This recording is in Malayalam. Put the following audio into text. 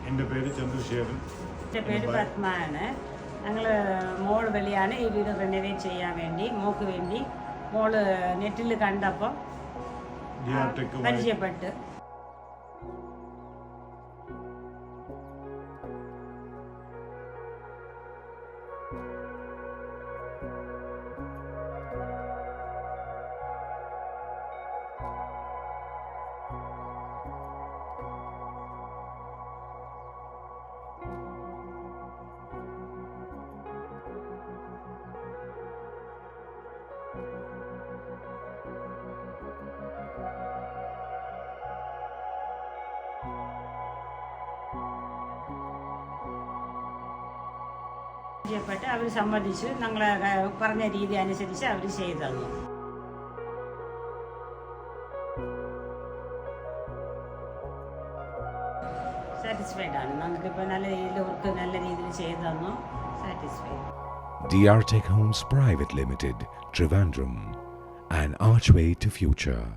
എൻ്റെ പേര് ചന്ദ്രശേഖരൻ. എൻ്റെ പേര് പത്മയാണ്. ഞങ്ങൾ മോൾ വഴിയാണ് ഈ വീട് റിനോവേറ്റ് ചെയ്യാൻ വേണ്ടി മോക്ക് വേണ്ടി മോള് നെറ്റിൽ കണ്ടപ്പോൾ പരിചയപ്പെട്ട് അവർ സമ്മതിച്ചു. ഞങ്ങൾ പറഞ്ഞ രീതി അനുസരിച്ച് അവർ ചെയ്തു തന്നു. സാറ്റിസ്ഫൈഡ് ആണ്. ഞങ്ങൾക്കിപ്പോൾ നല്ല രീതിയിൽ അവർക്ക് നല്ല രീതിയിൽ ചെയ്തു തന്നു. Satisfied. DRTech Homes Private Limited, Trivandrum, an archway to future.